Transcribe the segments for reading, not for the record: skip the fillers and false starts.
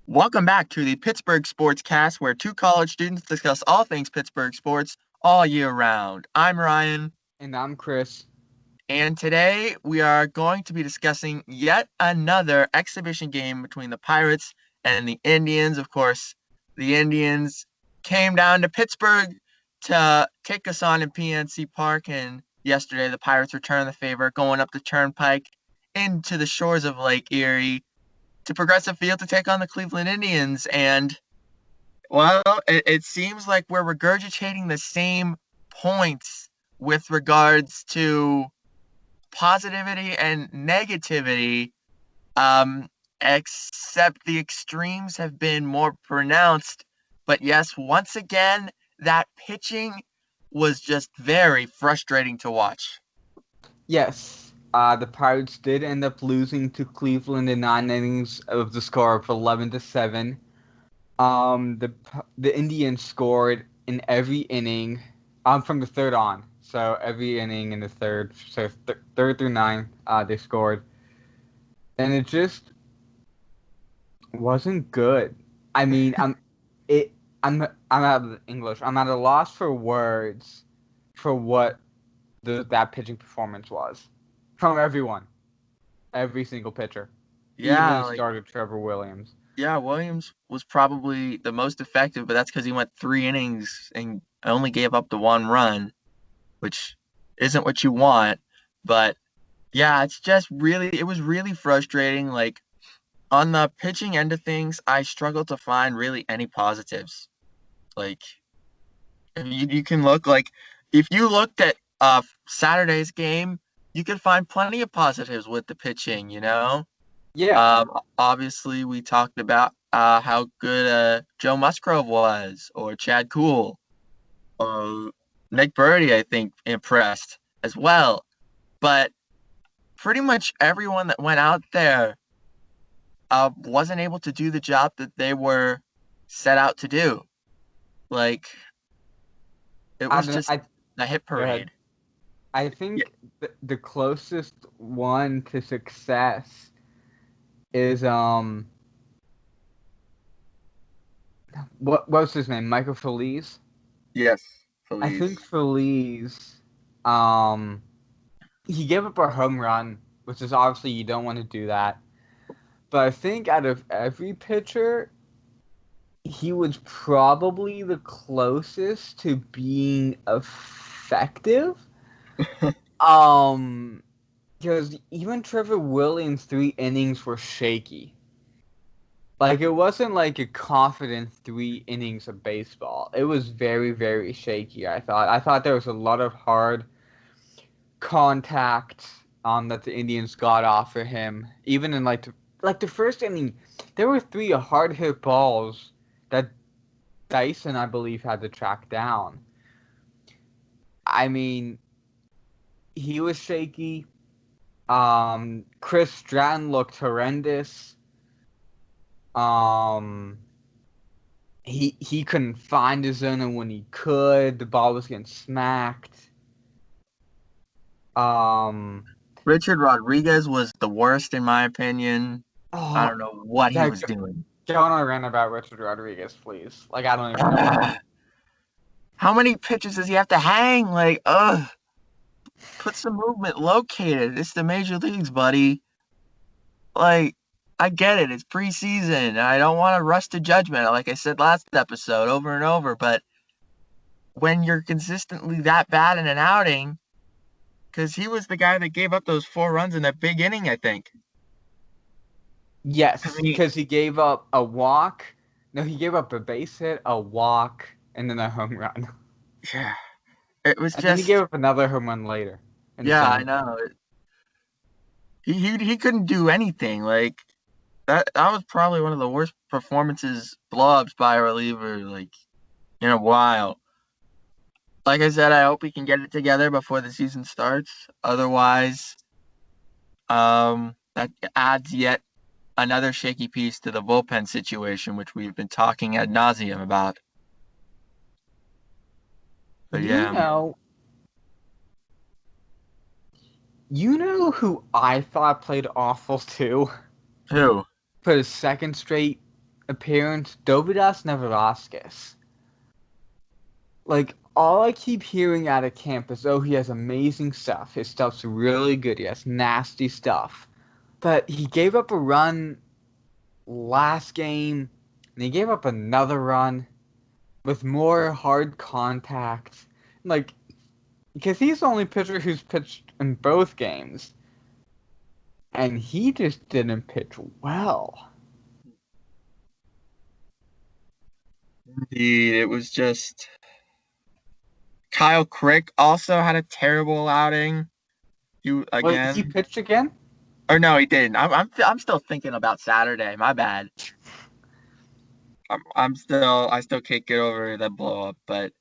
Welcome back to the Pittsburgh Sportscast, where two college students discuss all things Pittsburgh sports all year round. I'm Ryan, And I'm Chris. and today we are going to be discussing yet another exhibition game between the Pirates and the Indians. Of course, the Indians came down to Pittsburgh to take us on in PNC Park, and yesterday the Pirates returned the favor, going up the Turnpike into the shores of Lake Erie to Progressive Field to take on the Cleveland Indians. And well, it seems like we're regurgitating the same points with regards to positivity and negativity, um, except the extremes have been more pronounced. But yes, once again, that pitching was just very frustrating to watch. Yes, the Pirates did end up losing to Cleveland in 9 innings of the score of 11-7. The Indians scored in every inning, from the third on. So every inning in the third, so third through nine, they scored, and it just wasn't good. I mean, it, I'm out of English. I'm at a loss for words for what that pitching performance was from everyone, every single pitcher, even Yeah, the like starter Trevor Williams. yeah, Williams was probably the most effective, but that's because he went 3 innings and only gave up the 1 run, which isn't what you want. But yeah, it was really frustrating. Like on the pitching end of things, I struggled to find really any positives. Like you can look like if you looked at Saturday's game, you could find plenty of positives with the pitching. Yeah, Obviously, we talked about how good Joe Musgrove was, or Chad Kuhl, or Nick Birdie, I think, impressed as well. But pretty much everyone that went out there wasn't able to do the job that they were set out to do. Like, it I was don't. just a hit Go ahead. parade. I Yeah, think the closest one to success is what was his name? Michael Feliz. yes, I please. think Feliz, um, he gave up a home run, which is obviously you don't want to do that. But I think out of every pitcher, he was probably the closest to being effective. Um, because even Trevor Williams' 3 innings were shaky. Like it wasn't like a confident 3 innings of baseball. It was very, very shaky. I thought there was a lot of hard contact that the Indians got off of him. Even in like the first inning, there were 3 hard hit balls that Dyson, I believe, had to track down. I mean, he was shaky. Chris Stratton looked horrendous. Um, he couldn't find his zone, and when he could, the ball was getting smacked. Um, Richard Rodriguez was the worst in my opinion. I oh, don't know what he yeah, was doing. go on a rant about Richard Rodriguez, please. Like I don't even know what. How many pitches does he have to hang? Like, ugh, put some movement, locate it. It's the major leagues, buddy. Like, I get it. It's preseason. I don't want to rush to judgment, like I said last episode, over and over. But when you're consistently that bad in an outing, because he was the guy that gave up those 4 runs in that big inning, I think. I Yes, mean, because he gave up a walk. No, he gave up a base hit, a walk, and then a home run. yeah, it was And then he gave just, up another home run later in the yeah, same I inning. know. He couldn't do anything. Like, that was probably one of the worst performances, blowups by a reliever, like, in a while. Like I said, I hope he can get it together before the season starts. Otherwise, that adds yet another shaky piece to the bullpen situation, which we've been talking ad nauseum about. But You yeah, know, you know who I thought played awful too who? for the second straight appearance, Dovidas Neveraskis. Like, all I keep hearing out of camp is, oh, he has amazing stuff. His stuff's really good. He has nasty stuff. But he gave up a run last game, and he gave up another run with more hard contact. Like, because he's the only pitcher who's pitched in both games. And he just didn't pitch well. Indeed, it was just Kyle Crick also had a terrible outing. You Wait, he again? pitched again? Or no, he didn't. I'm still thinking about Saturday. My bad. I still can't get over that blow up. But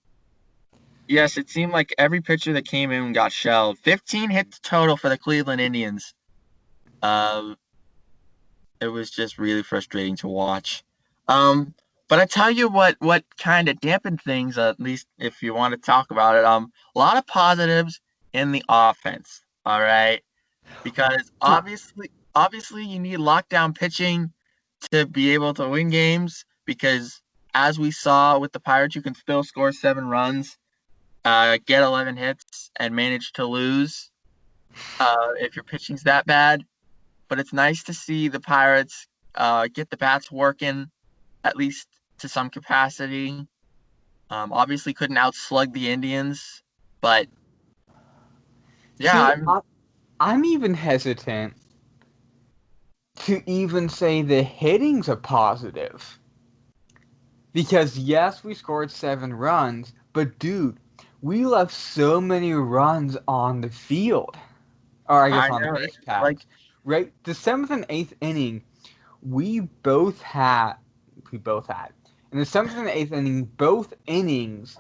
yes, it seemed like every pitcher that came in got shelled. 15 hits total for the Cleveland Indians. Um, it was just really frustrating to watch. But I tell you what kind of dampened things, at least if you want to talk about it. A lot of positives in the offense. All right, because Huh. obviously you need lockdown pitching to be able to win games. Because as we saw with the Pirates, you can still score 7 runs, get 11 hits, and manage to lose if your pitching's that bad. But it's nice to see the Pirates get the bats working at least to some capacity. Obviously, couldn't outslug the Indians, but yeah, See, I'm even hesitant to even say the hitting's a positive. Because yes, we scored 7 runs, but dude, we left so many runs on the field. Or I guess I on the know base like paths. Right? The 7th and 8th inning, we both had we both had. In the 7th and 8th inning, both innings,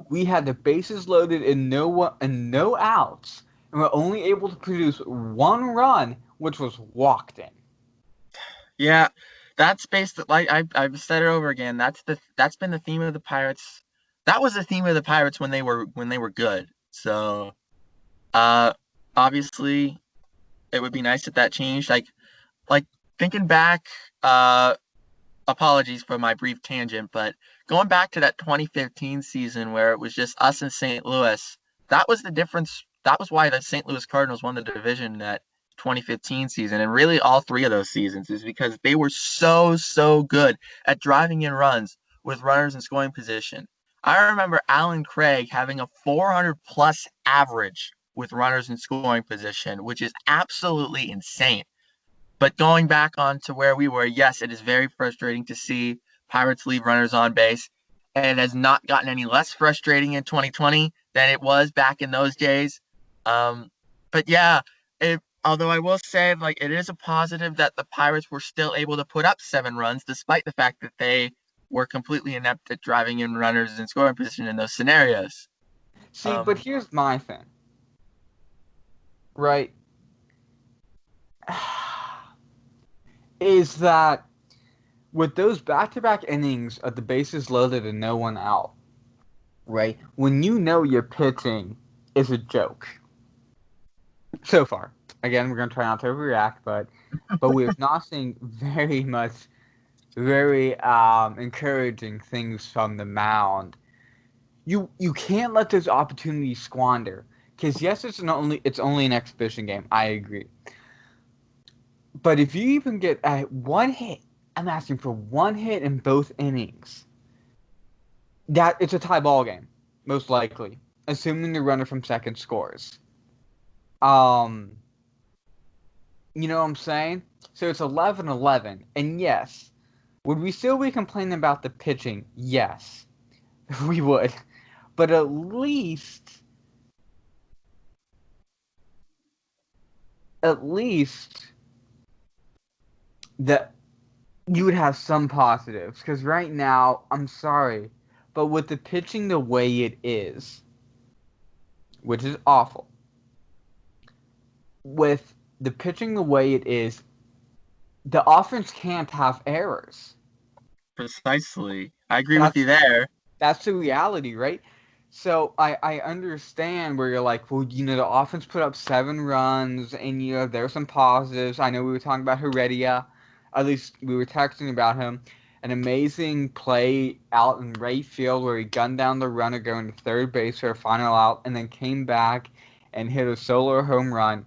we had the bases loaded and no outs, and we're only able to produce 1 run, which was walked in. yeah, that's based like I've said it over again. That's been the theme of the Pirates. That was the theme of the Pirates when they were good. So uh, obviously it would be nice if that changed. Like thinking back, apologies for my brief tangent, but going back to that 2015 season where it was just us in St. Louis, that was the difference. That was why the St. Louis Cardinals won the division that 2015 season, and really all three of those seasons is because they were so good at driving in runs with runners in scoring position. I remember Alan Craig having a 400 plus average with runners in scoring position, which is absolutely insane. But going back on to where we were, yes, it is very frustrating to see Pirates leave runners on base. And it has not gotten any less frustrating in 2020 than it was back in those days. Um, but yeah, although I will say, like, it is a positive that the Pirates were still able to put up 7 runs, despite the fact that they were completely inept at driving in runners in scoring position in those scenarios. See, but Um, here's my thing, right? Is that with those back-to-back innings of the bases loaded and no one out, right? When you know your pitching is a joke. So far. Again, we're gonna try not to overreact, but we're not seeing very encouraging things from the mound. You can't let those opportunities squander. Because yes, it's only an exhibition game. I agree. But if you even get 1 hit, I'm asking for 1 hit in both innings. That it's a tie ball game, most likely, assuming the runner from second scores. Um, you know what I'm saying? So it's 11-11, and yes, would we still be complaining about the pitching? Yes, we would. But at least that you would have some positives. Because right now, I'm sorry, but with the pitching the way it is, which is awful, with the pitching the way it is, the offense can't have errors. Precisely. I agree with you That's there. that's the reality, right? So I understand where you're like, well, the offense put up 7 runs, and there were some positives. I know we were talking about Heredia, at least we were texting about him, an amazing play out in right field where he gunned down the runner going to third base for a final out, and then came back and hit a solo home run.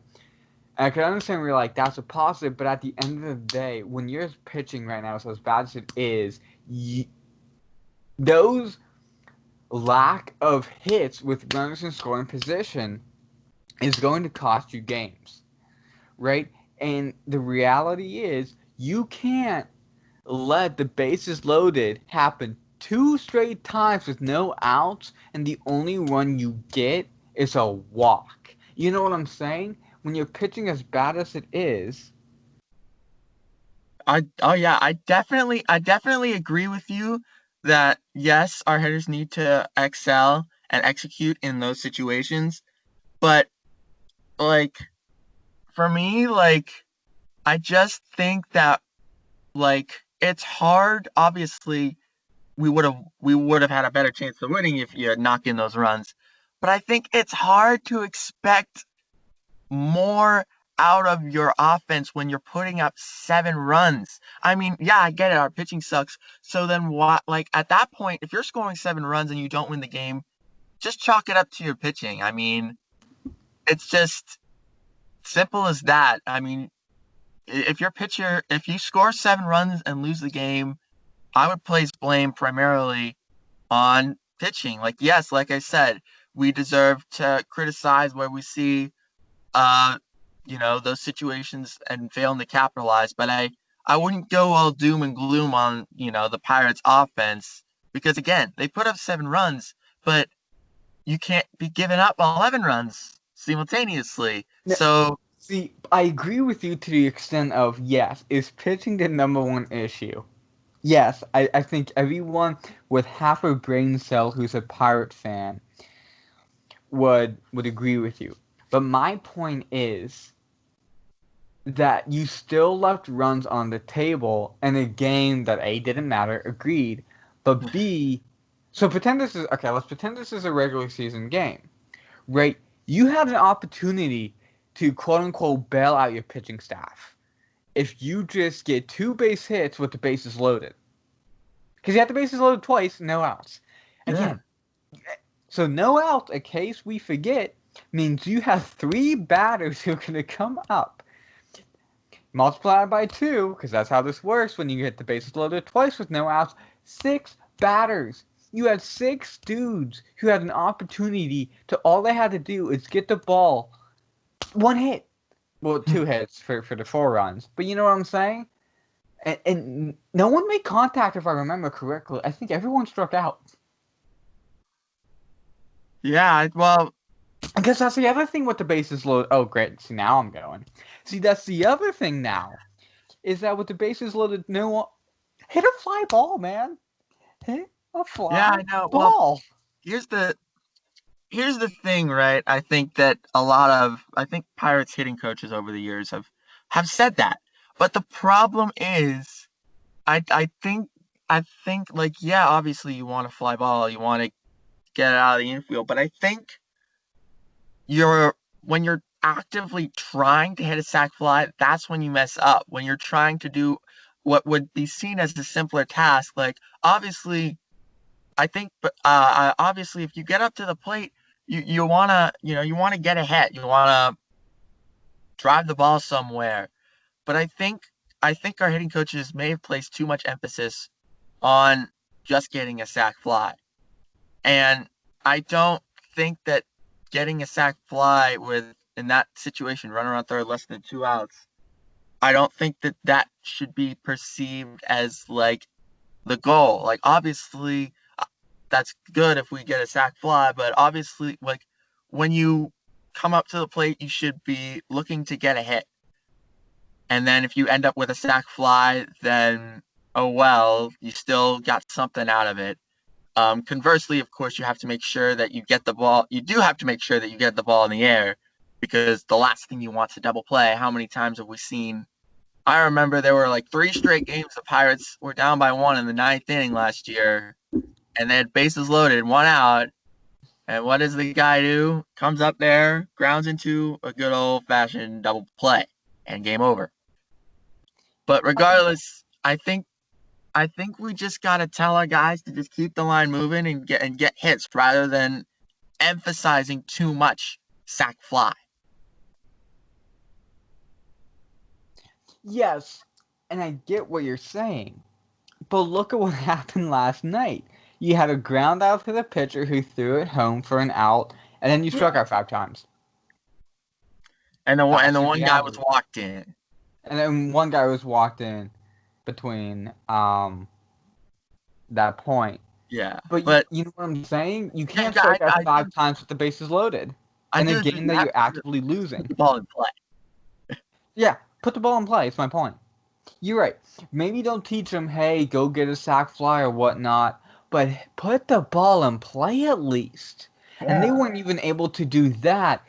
And I can understand where you're like, that's a positive, but at the end of the day, when you're pitching right now, so as bad as it is, those lack of hits with runners in scoring position is going to cost you games, right? And the reality is, you can't let the bases loaded happen 2 straight times with no outs, and the only run you get is a walk. You know what I'm saying? When you're pitching as bad as it is. Oh yeah, I definitely agree with you that yes, our hitters need to excel and execute in those situations. But like for me, like I just think that like it's hard. Obviously, we would have had a better chance of winning if you had knocked in those runs. But I think it's hard to expect more out of your offense when you're putting up 7 runs. I mean, yeah, I get it. Our pitching sucks. So then what? Like at that point, if you're scoring 7 runs and you don't win the game, just chalk it up to your pitching. I mean, it's just simple as that. I mean, if your pitcher, if you score 7 runs and lose the game, I would place blame primarily on pitching. Like, yes, like I said, we deserve to criticize where we see uh, those situations and failing to capitalize. But I wouldn't go all doom and gloom on, the Pirates offense because again, they put up 7 runs, but you can't be giving up 11 runs simultaneously. Now, So see, I agree with you to the extent of yes, is pitching the number one issue? Yes, I think everyone with half a brain cell who's a Pirate fan would agree with you. But my point is that you still left runs on the table in a game that A didn't matter, agreed, but B, so pretend this is okay, let's pretend this is a regular season game, right? You had an opportunity to quote unquote bail out your pitching staff if you just get 2 base hits with the bases loaded. Because you have the bases loaded twice, no outs. yeah, Again, so no outs, a case we forget, means you have 3 batters who are going to come up. Multiply it by 2, because that's how this works when you get the bases loaded twice with no outs. 6 batters. You had 6 dudes who had an opportunity to, all they had to do is get the ball. 1 hit. Well, 2 hits for the 4 runs. But you know what I'm saying? And no one made contact, if I remember correctly. I think everyone struck out. yeah. Well, Because that's the other thing with the bases loaded. Oh, great. See, now I'm going. See, that's the other thing now. Is that with the bases loaded, no, hit a fly ball, man. Hit a yeah, fly I know. Well, ball. here's the here's the thing, right? I think Pirates hitting coaches over the years have said that. But the problem is I think like yeah, obviously you want to fly ball, you want to get it out of the infield, but I think you're when you're actively trying to hit a sac fly, that's when you mess up. When you're trying to do what would be seen as a simpler task, like obviously I think, but obviously, if you get up to the plate, you wanna you wanna get ahead. You wanna drive the ball somewhere. But I think our hitting coaches may have placed too much emphasis on just getting a sac fly, and I don't think that getting a sac fly with in that situation, runner on third, less than 2 outs. I don't think that that should be perceived as like the goal. Like obviously, that's good if we get a sac fly, but obviously, like when you come up to the plate, you should be looking to get a hit. And then if you end up with a sac fly, then oh well, you still got something out of it. Conversely, of course, you have to make sure that you get the ball. You do have to make sure that you get the ball in the air because the last thing you want to double play. How many times have we seen? I remember there were like 3 straight games the Pirates were down by 1 in the ninth inning last year, and they had bases loaded, 1 out. And what does the guy do? Comes up there, grounds into a good old fashioned double play, and game over. But regardless, I think we just gotta tell our guys to just keep the line moving and get hits rather than emphasizing too much sack fly. Yes, and I get what you're saying, but look at what happened last night. You had a ground out to the pitcher who threw it home for an out, and then you struck Yeah. out 5 times. And That's the the one guy was reality. walked in. And then one guy was walked in between that point. Yeah. But But you know what I'm saying? You yeah, can't strike out I do 5 times with the bases loaded I in a do agree. game You that have you're to actively put losing. the ball in play. Yeah, put the ball in play. It's my point. You're right. Maybe don't teach them, hey, go get a sack fly or whatnot, but put the ball in play at least. And they Yeah. weren't even able to do that.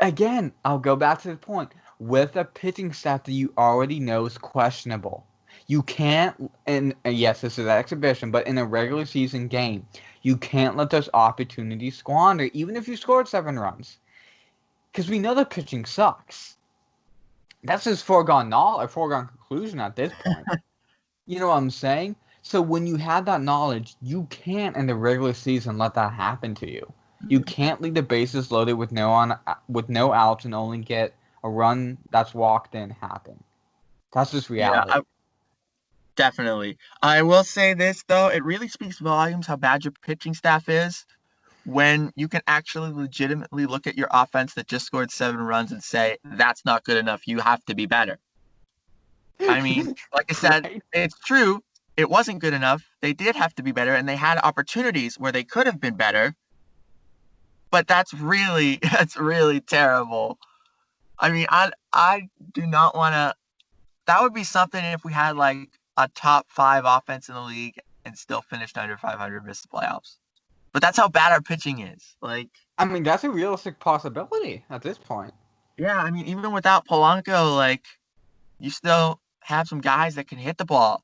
Again, I'll go back to the point. With a pitching staff that you already know is questionable, you can't, and yes, this is an exhibition, but in a regular season game, you can't let those opportunities squander, even if you scored 7 runs. Because we know the pitching sucks. That's just foregone knowledge, foregone conclusion at this point. You know what I'm saying? So when you have that knowledge, you can't in the regular season let that happen to you. You can't leave the bases loaded with no outs and only get a run that's walked in happen. That's just Yeah, reality. definitely. I will say this though, it really speaks volumes how bad your pitching staff is when you can actually legitimately look at your offense that just scored 7 runs and say, that's not good enough. You have to be better. I mean, like I said, Right? it's true. It wasn't good enough. They did have to be better, and they had opportunities where they could have been better. But that's really that's really terrible. I mean, I do not want to. That would be something if we had like a top five offense in the league and still finished under 500, missed the playoffs. But that's how bad our pitching is. Like, I mean, that's a realistic possibility at this point. yeah, I mean, even without Polanco, like, you still have some guys that can hit the ball.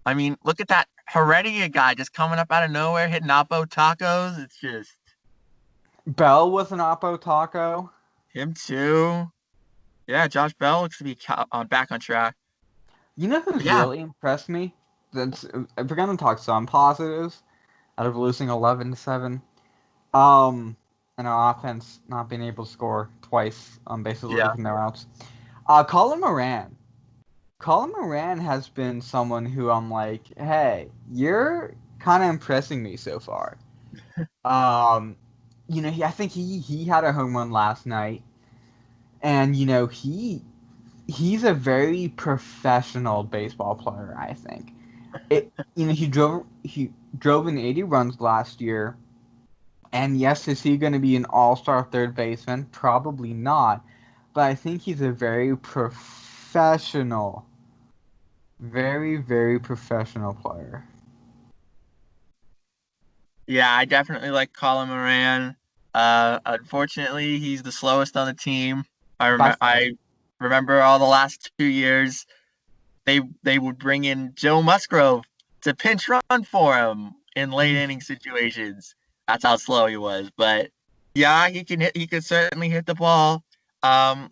I mean, look at that Heredia guy just coming up out of nowhere, hitting Oppo tacos. It's just Bell was an Oppo Taco. him too. Yeah, Josh Bell looks to be back on track. You know But who's yeah, really impressed me? That's if we're gonna talk some positives out of losing 11-7. Um, and our offense not being able to score twice on bases loaded yeah, with no outs. Colin Moran. Colin Moran has been someone who I'm like, hey, you're kind of impressing me so far. Um, I think he had a home run last night, and he's a very professional baseball player. I think he drove in 80 runs last year. And yes, is he going to be an all-star third baseman? Probably not. But I think he's a very professional, very, very professional player. yeah. I definitely like Colin Moran. Unfortunately, he's the slowest on the team. By far. I remember all the last 2 years they would bring in Joe Musgrove to pinch run for him in late inning situations. That's how slow he was. But yeah, he could certainly hit the ball. Um,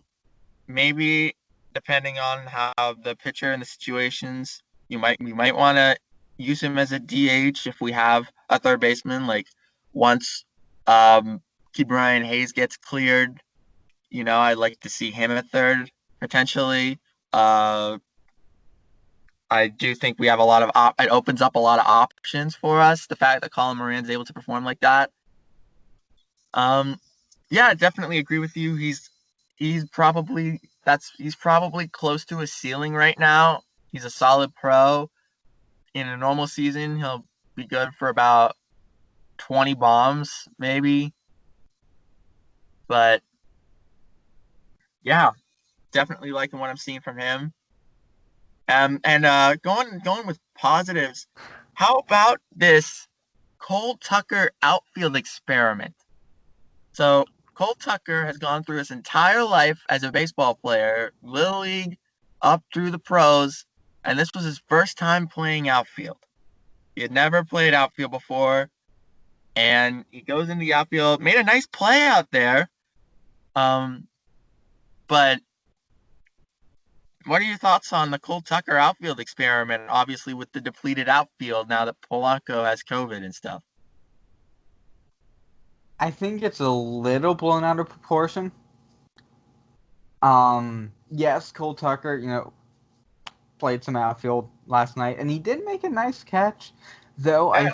Maybe depending on how the pitcher and the situations, we might want to use him as a DH if we have a third baseman. Like once um Brian Hayes gets cleared, I'd like to see him at third potentially. Uh I do think we have a lot of it opens up a lot of options for us. The fact that Colin Moran's able to perform like that. Um, yeah, I definitely agree with you. He's probably close to a ceiling right now. He's a solid pro. In a normal season, he'll be good for about 20 bombs, maybe. But yeah, definitely liking what I'm seeing from him. And going with positives, how about this Cole Tucker outfield experiment? So Cole Tucker has gone through his entire life as a baseball player, little league up through the pros, and this was his first time playing outfield. He had never played outfield before, and he goes into the outfield, made a nice play out there, um, but what are your thoughts on the Cole Tucker outfield experiment? Obviously, with the depleted outfield now that Polanco has COVID and stuff. I think it's a little blown out of proportion. Yes, Cole Tucker, played some outfield last night, and he did make a nice catch. Though Yeah.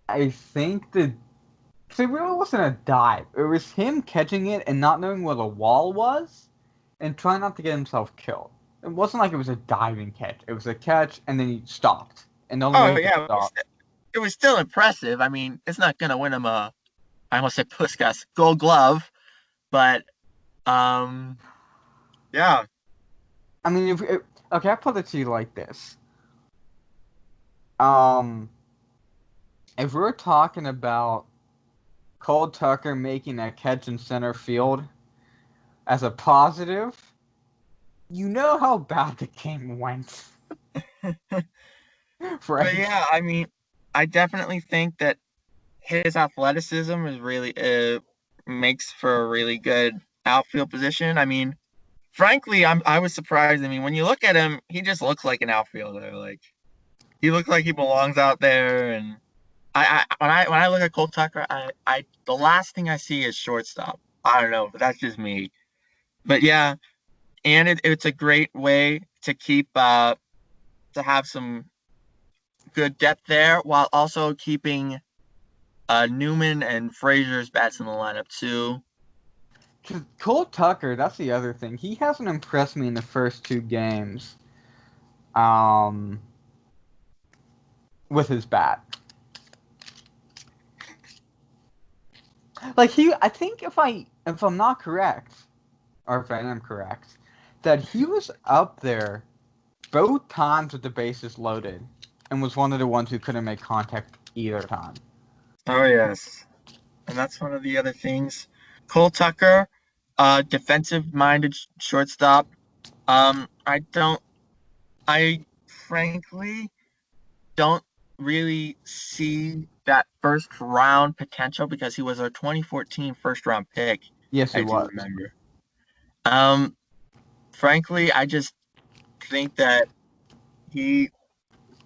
I think the so it really wasn't a dive. It was him catching it and not knowing what a wall was, and trying not to get himself killed. It wasn't like it was a diving catch. It was a catch, and then he stopped. And the only way Oh he could yeah, stop. it was still impressive. I mean, it's not gonna win him a, I almost said Puskas Gold Glove, but um, yeah. I mean, okay, I put it to you like this. Um, if we're talking about Cole Tucker making a catch in center field as a positive, you know how bad the game went, But right? yeah, I mean, I definitely think that his athleticism is really makes for a really good outfield position. I mean, frankly, I was surprised. I mean, when you look at him, he just looks like an outfielder. Like he looks like he belongs out there. And when I look at Cole Tucker, I the last thing I see is shortstop. I don't know, but that's just me. But yeah, and it's a great way to keep to have some good depth there while also keeping Newman and Frazier's bats in the lineup too. Cole Tucker, that's the other thing. He hasn't impressed me in the first two games. Um, with his bat. Like I think if I'm not correct, or if I am correct, that he was up there both times with the bases loaded, and was one of the ones who couldn't make contact either time. Oh yes, and that's one of the other things. Cole Tucker, defensive-minded shortstop. I don't. I frankly don't really see that first round potential because he was our 2014 first round pick, Yes, he as you was. remember. Um, frankly, I just think that he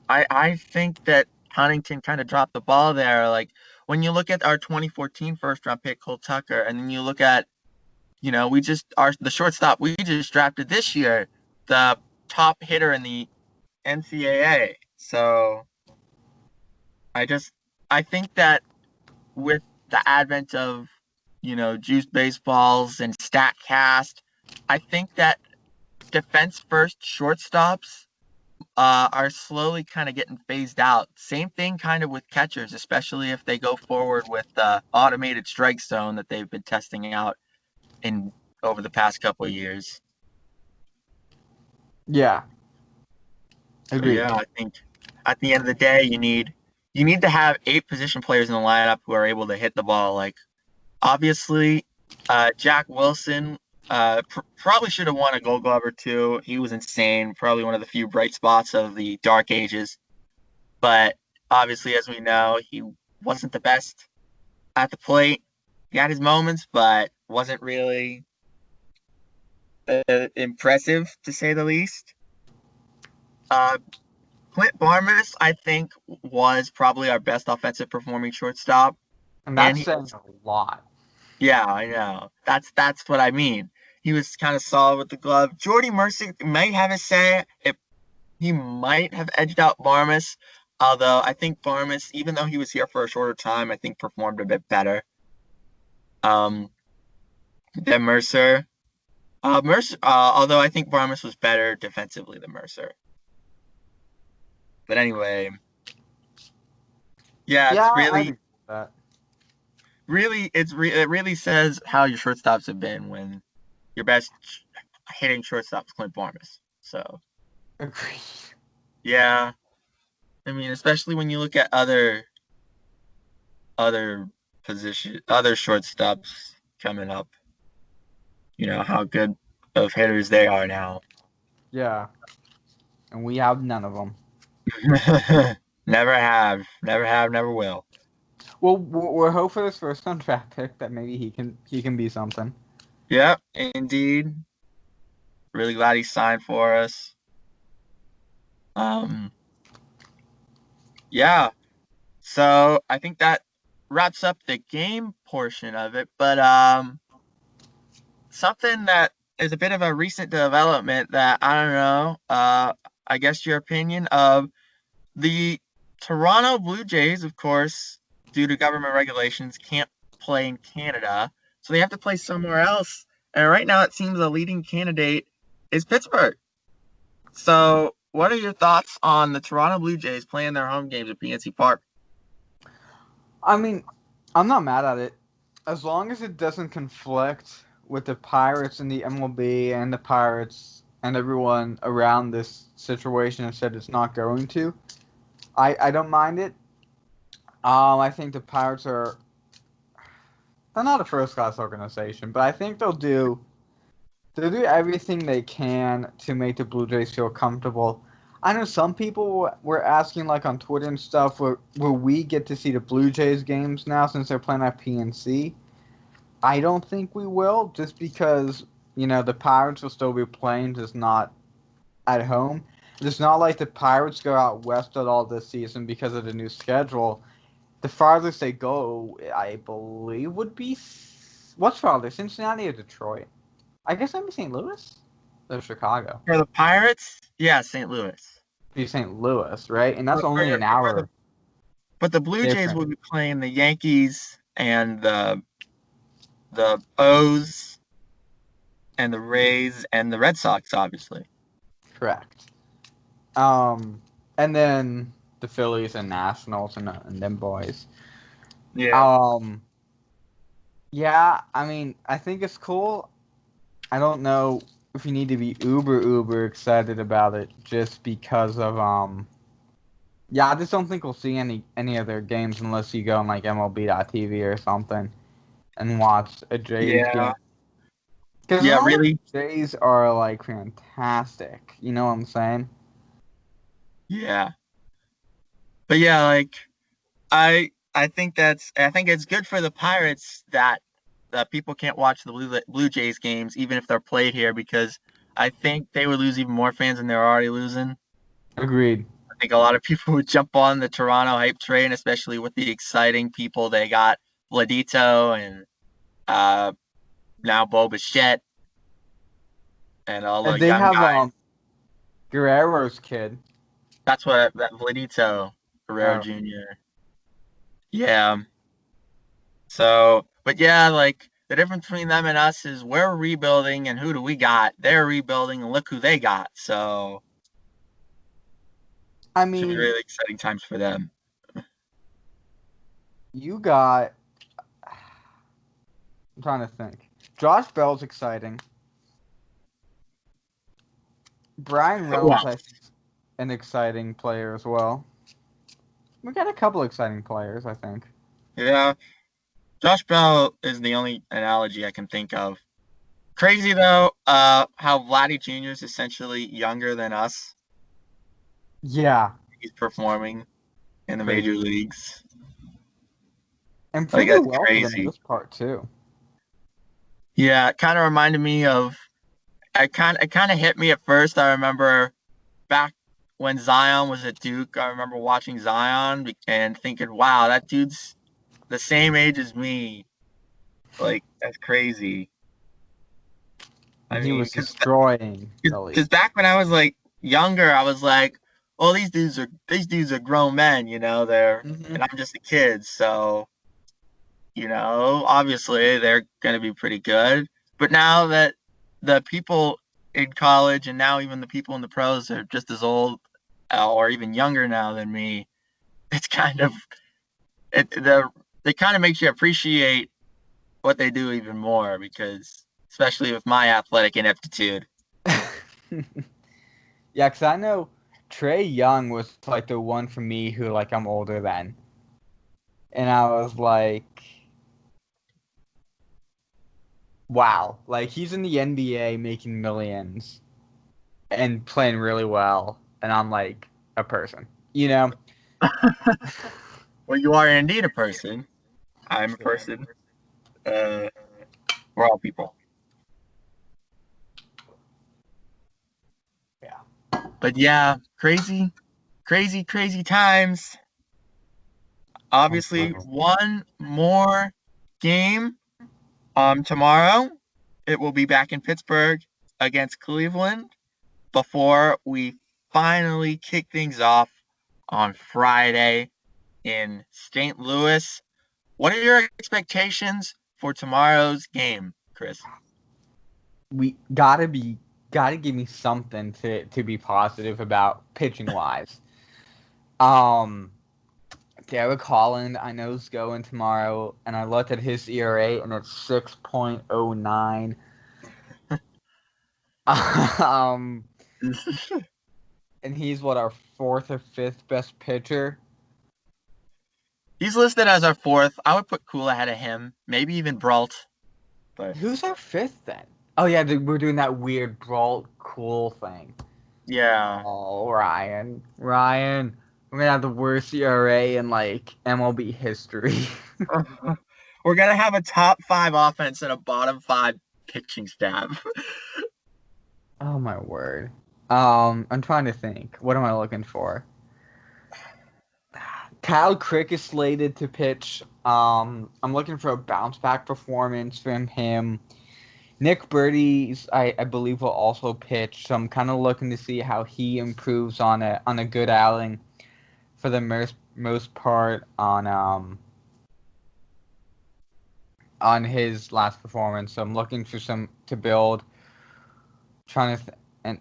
I think that Huntington kind of dropped the ball there. Like when you look at our 2014 first round pick, Cole Tucker, and then you look at, we just are the shortstop we just drafted this year, the top hitter in the NCAA. So I just I think that with the advent of, juice baseballs and StatCast, I think that defense first shortstops are slowly kind of getting phased out. Same thing kind of with catchers, especially if they go forward with the automated strike zone that they've been testing out in over the past couple of years. Yeah, So agreed. yeah, I think at the end of the day, you need to have 8 position players in the lineup who are able to hit the ball. Like obviously, Jack Wilson probably should have won a Gold Glove or two. He was insane. Probably one of the few bright spots of the dark ages. But obviously, as we know, he wasn't the best at the plate. He had his moments, but wasn't really impressive to say the least. Uh, Clint Barmes, I think, was probably our best offensive performing shortstop, And and that's he saying was, a lot. yeah, I know. That's what I mean. He was kind of solid with the glove. Jordy Mercer might have a say. He might have edged out Barmes, although I think Barmes, even though he was here for a shorter time, I think performed a bit better um, than Mercer. Although I think Barmes was better defensively than Mercer. But anyway, yeah, Yeah, it's I really, agree with that. it really says how your shortstops have been when your best hitting shortstop is Clint Barmes. So Agreed. yeah, I mean, especially when you look at other other shortstops coming up. You know how good of hitters they are now. Yeah, and we have none of them. Never have, never will. Well, we're hoping for this first round draft pick that maybe he can be something. Yep, indeed. Really glad he signed for us. Um, yeah. So I think that wraps up the game portion of it. But something that is a bit of a recent development that I don't know. I guess your opinion of the Toronto Blue Jays, of course, due to government regulations, can't play in Canada, so they have to play somewhere else. And right now, it seems the leading candidate is Pittsburgh. So, what are your thoughts on the Toronto Blue Jays playing their home games at PNC Park? I mean, I'm not mad at it. As long as it doesn't conflict with the Pirates and the MLB and the Pirates and everyone around this situation has said it's not going to. I don't mind it. I think the Pirates are they're not a first class organization, but I think they'll do everything they can to make the Blue Jays feel comfortable. I know some people were asking, like on Twitter and stuff, will we get to see the Blue Jays games now since they're playing at PNC? I don't think we will, just because the Pirates will still be playing, just not at home. It's not like the Pirates go out west at all this season because of the new schedule. The farthest they go, I believe, would be what's farther, Cincinnati or Detroit? I guess that'd be St. Louis or Chicago. For the Pirates, yeah, St. Louis. Be St. Louis, right? And that's But only an hour but the Blue Jays different. will be playing the Yankees and the O's and the Rays and the Red Sox, obviously. Correct. And then the Phillies and Nationals and them boys. Yeah. Um, yeah, I mean, I think it's cool. I don't know if you need to be uber excited about it just because of yeah, I just don't think we'll see any other games unless you go on like MLB.TV or something and watch a Jays Yeah. game. Because Yeah, all the really. Jays are like fantastic. You know what I'm saying? Yeah. But yeah, like I think it's good for the Pirates that people can't watch the Blue Jays games even if they're played here because I think they would lose even more fans than they're already losing. Agreed. I think a lot of people would jump on the Toronto hype train, especially with the exciting people they got, Vladito and uh, now Bo Bichette and all the And they young have guys. Guerrero's kid. That's what that Vladito Guerrero Oh, Jr. Yeah. So, but yeah, like the difference between them and us is we're rebuilding and who do we got? They're rebuilding and look who they got. So, I should be mean, really exciting times for them. you got. I'm trying to think. Josh Bell's exciting. Brian Who Reynolds, I else? think, an exciting player as well. We got a couple exciting players, I think. Yeah, Josh Bell is the only analogy I can think of. Crazy though, how Vladdy Jr. is essentially younger than us. Yeah, He's performing in the major crazy. leagues. And Like pretty that's well for the crazy. most part too. Yeah, it kind of reminded me of. It kind of hit me at first. I remember back when Zion was at Duke, I remember watching Zion and thinking, "Wow, that dude's the same age as me." Like that's crazy. I And he mean, was destroying the because league. back when I was like younger, I was like, "Oh, these dudes are grown men, they're Hmm. and I'm just a kid, so obviously they're gonna be pretty good." But now that the people in college and now even the people in the pros are just as old or even younger now than me, it's kind of it kind of makes you appreciate what they do even more because especially with my athletic ineptitude. Yeah, because I know Trey Young was like the one for me who like I'm older than, and I was like, wow, like he's in the NBA making millions and playing really well, and I'm like a person, you know? Well, you are indeed a person. I'm a True. person. Uh, we're all people. But yeah, crazy, crazy, crazy times. Obviously, one more game tomorrow. It will be back in Pittsburgh against Cleveland before we finally kick things off on Friday in St. Louis. What are your expectations for tomorrow's game, Chris? We gotta give me something to be positive about pitching wise. Um, Derek Holland, I know is going tomorrow, and I looked at his ERA and it's 6.09. um, and he's what, our fourth or fifth best pitcher. He's listed as our fourth. I would put Cool ahead of him, maybe even Brault. But Who's our fifth then? Oh yeah, we're doing that weird brawl cool thing. yeah, Oh, Ryan, we're gonna have the worst ERA in like MLB history. we're gonna have a top five offense and a bottom five pitching staff. Oh my word. I'm trying to think. What am I looking for? Kyle Crick is slated to pitch. I'm looking for a bounce back performance from him. Nick Birdies, I believe, will also pitch. So I'm kind of looking to see how he improves on a good outing. For the most part, on his last performance. So I'm looking for some to build. Trying to and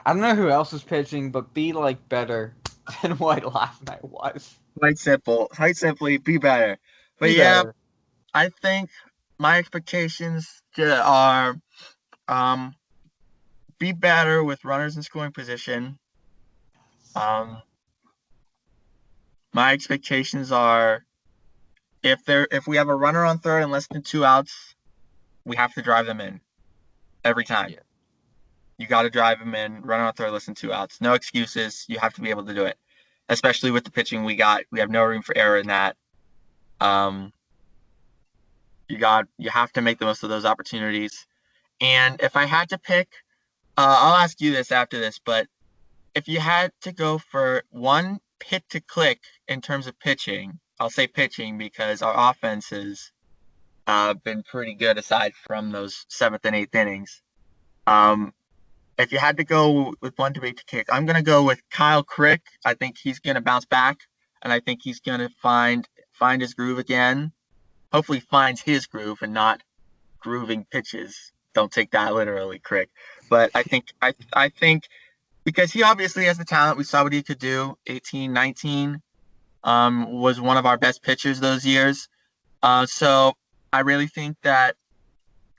I don't know who else is pitching, but be like better than what last night was. Quite simple. Quite simply, be better. But Be yeah, better. I think my expectations are um, be better with runners in scoring position. Um, my expectations are if we have a runner on third and less than 2 outs, we have to drive them in every time. Yeah. You got to drive them in, runner on third, less than 2 outs. No excuses. You have to be able to do it, especially with the pitching we got. We have no room for error in that. Um, you have to make the most of those opportunities. And if I had to pick, I'll ask you this after this, but if you had to go for one pit to click in terms of pitching, I'll say pitching because our offense has been pretty good aside from those seventh and eighth innings. Um, if you had to go with one debate to kick, I'm gonna go with Kyle Crick. I think he's gonna bounce back, and I think he's gonna find his groove again. Hopefully, finds his groove and not grooving pitches. Don't take that literally, Crick. But I think because he obviously has the talent. We saw what he could do. 18, 19 was one of our best pitchers those years. So I really think that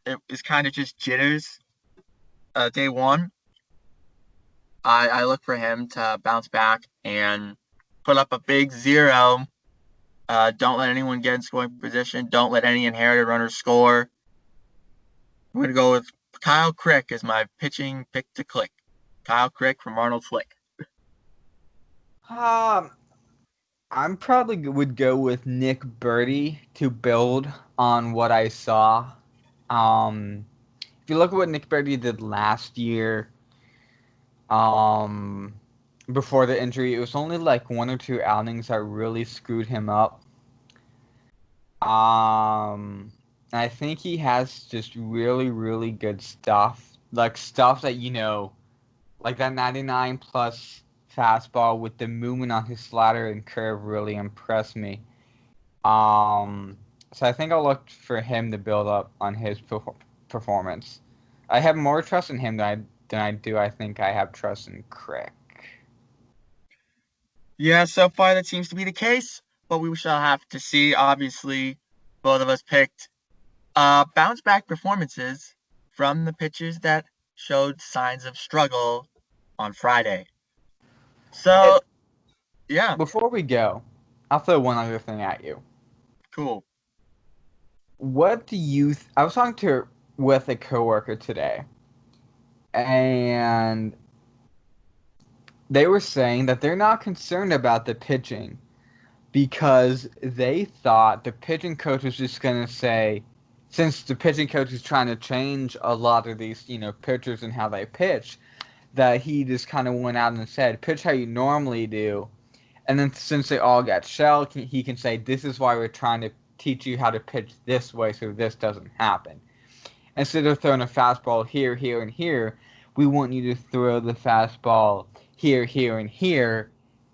it is kind of just jitters. Day one, I look for him to bounce back and put up a big zero. Don't let anyone get in scoring position. Don't let any inherited runners score. I'm gonna go with Kyle Crick as my pitching pick to click. Kyle Crick from Arnold Slick. Um, I'm probably would go with Nick Birdie to build on what I saw. If you look at what Nick Birdie did last year, um, before the injury, it was only like one or two outings that really screwed him up. I think he has just really, really good stuff, like stuff that like that 99 plus fastball with the movement on his slider and curve really impressed me. So I think I'll look for him to build up on his performance. I have more trust in him than I do. I think I have trust in Crick. Yeah, so far that seems to be the case, but we shall have to see. Obviously, both of us picked bounce back performances from the pitchers that showed signs of struggle on Friday. And So, yeah, before we go, I'll throw one other thing at you. cool. What do you? I was talking to with a coworker today, and they were saying that they're not concerned about the pitching because they thought the pitching coach was just going to say, since the pitching coach is trying to change a lot of these, pitchers and how they pitch, that he just kind of went out and said, pitch how you normally do. And then since they all got shelled, he can say, this is why we're trying to teach you how to pitch this way so this doesn't happen. Instead of throwing a fastball here, here, and here, we want you to throw the fastball here, here, and here.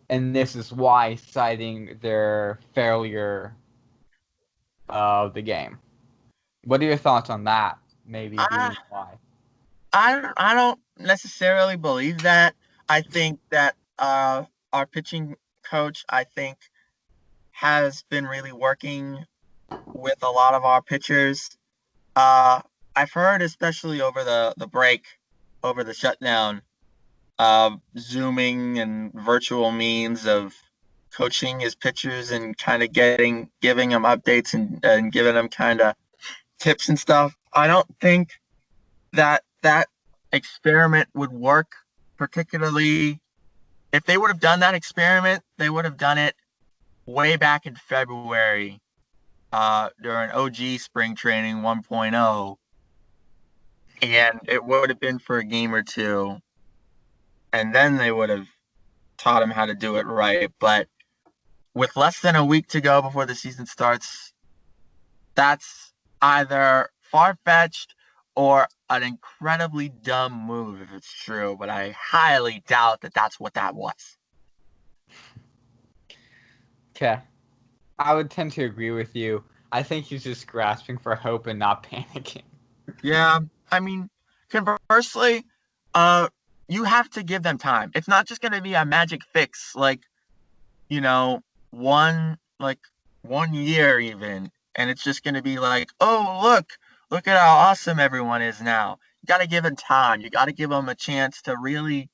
And this is why, citing their failure of the game. What are your thoughts on that? Maybe I being why. I don't necessarily believe that. I think that our pitching coach, I think, has been really working with a lot of our pitchers. Uh, I've heard, especially over the break, over the shutdown, Zooming and virtual means of coaching his pitchers and kind of giving them updates and giving them kind of tips and stuff. I don't think that experiment would work, particularly if they would have done that experiment, they would have done it way back in February during OG Spring Training 1.0, and it would have been for a game or two, and then they would have taught him how to do it right. But with less than a week to go before the season starts, that's either far-fetched or an incredibly dumb move if it's true, but I highly doubt that that's what that was. Okay. I would tend to agree with you. I think he's just grasping for hope and not panicking. Yeah, I mean, conversely, uh, you have to give them time. It's not just going to be a magic fix, like, you know, one like 1 year even, and it's just going to be like, oh look at how awesome everyone is now. You got to give them time. You got to give them a chance to really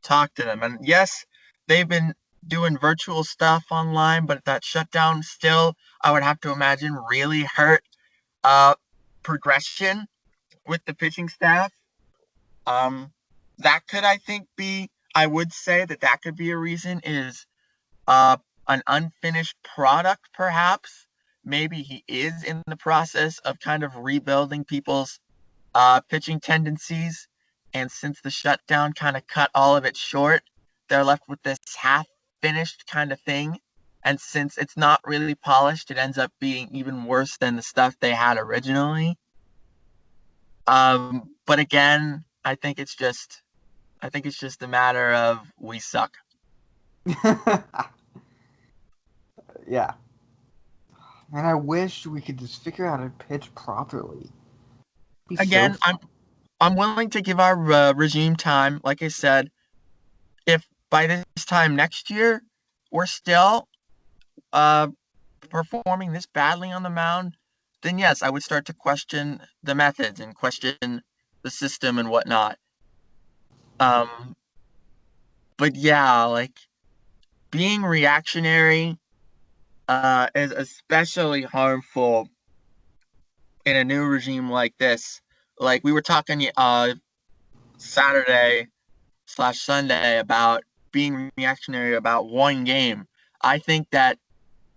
talk to them. And yes, they've been doing virtual stuff online, but that shutdown still, I would have to imagine, really hurt uh progression with the pitching staff. Um, that could, I think, be. I would say that could be a reason. Is uh, an unfinished product, perhaps. Maybe he is in the process of kind of rebuilding people's pitching tendencies. And since the shutdown kind of cut all of it short, they're left with this half finished kind of thing. And since it's not really polished, it ends up being even worse than the stuff they had originally. But again, I think it's just a matter of we suck. Yeah. And I wish we could just figure out how to pitch properly. It'd be so Again, fun. I'm willing to give our regime time. Like I said, if by this time next year we're still uh, performing this badly on the mound, then yes, I would start to question the methods and question the system and whatnot. Um, but yeah, like being reactionary is especially harmful in a new regime like this. Like we were talking Saturday slash Sunday about being reactionary about one game. I think that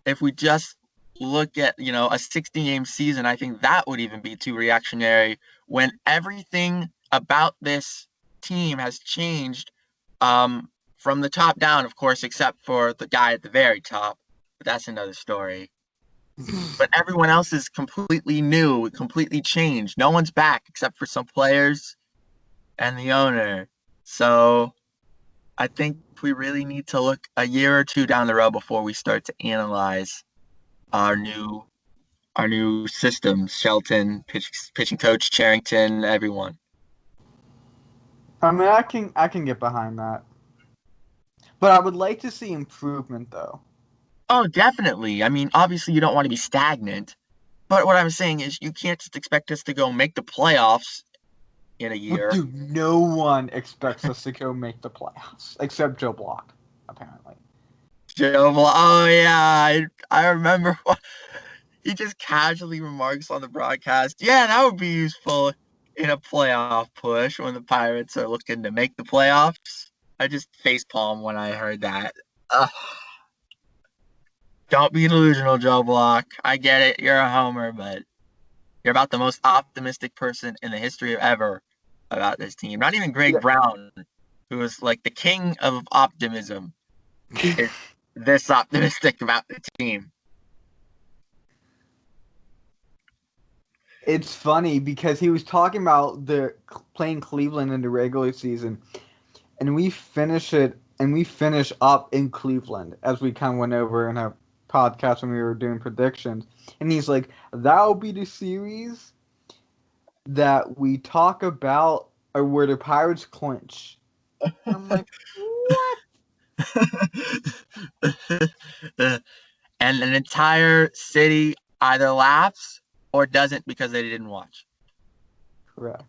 if we just look at, a 60 game season, I think that would even be too reactionary when everything about this team has changed from the top down, of course, except for the guy at the very top. But that's another story. But everyone else is completely new, completely changed. No one's back except for some players and the owner. So I think we really need to look a year or two down the road before we start to analyze our new systems. Shelton, pitching coach, Charrington, everyone. I mean, I can get behind that, but I would like to see improvement though. Oh, definitely. I mean, obviously you don't want to be stagnant, but what I'm saying is you can't just expect us to go make the playoffs in a Well, year. dude, no one expects us to go make the playoffs except Joe Block, apparently. Oh yeah, I remember. He just casually remarks on the broadcast, "Yeah, that would be useful in a playoff push when the Pirates are looking to make the playoffs." I just facepalm when I heard that. Ugh. Don't be delusional, Joe Block. I get it, you're a homer, but you're about the most optimistic person in the history of ever about this team. Not even Greg Yeah, Brown. who is like the king of optimism, is this optimistic about the team. It's funny because he was talking about the playing Cleveland in the regular season, and we finish up in Cleveland as we kind of went over in our podcast when we were doing predictions. And he's like, that'll be the series that we talk about or where the Pirates clinch. I'm like, what? And an entire city either laughs or doesn't because they didn't watch. Correct.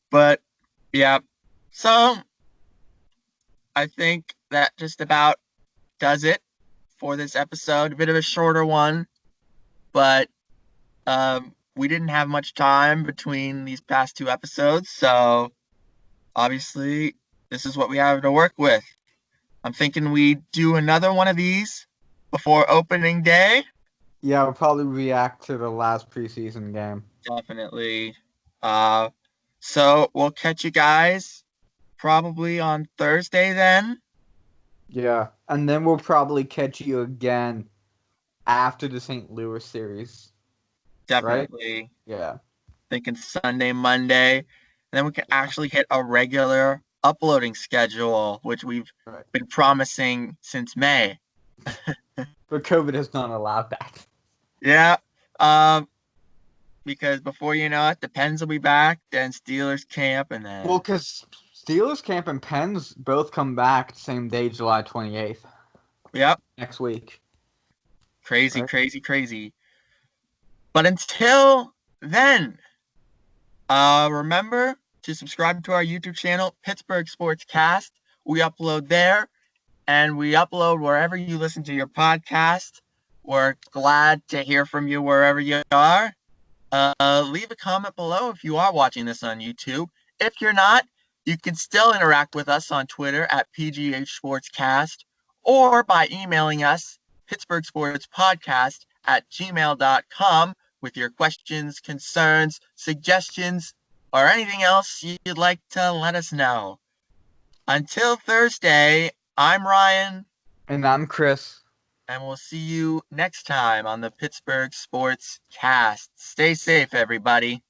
But yeah, so I think that just about does it for this episode. A bit of a shorter one, but we didn't have much time between these past two episodes, so obviously this is what we have to work with. I'm thinking we do another one of these before opening day. Yeah, we'll probably react to the last preseason game. Definitely. So we'll catch you guys probably on Thursday then. Yeah, and then we'll probably catch you again after the St. Louis series. Definitely. Right? Yeah. Thinking Sunday, Monday. And then we can actually hit a regular uploading schedule, which we've been promising since May. But COVID has not allowed that. Yeah. Because before you know it, the Pens will be back, then Steelers camp, and then... Well, because Steelers camp and Pens both come back the same day, July 28th. Yep. Next week. Crazy, crazy, crazy. But until then, remember to subscribe to our YouTube channel, Pittsburgh Sports Cast. We upload there, and we upload wherever you listen to your podcast. We're glad to hear from you wherever you are. Leave a comment below if you are watching this on YouTube. If you're not, you can still interact with us on Twitter at PGH Sportscast or by emailing us Pittsburgh Sports Podcast at gmail.com with your questions, concerns, suggestions, or anything else you'd like to let us know. Until Thursday, I'm Ryan. And I'm Chris. And we'll see you next time on the Pittsburgh Sports Cast. Stay safe, everybody.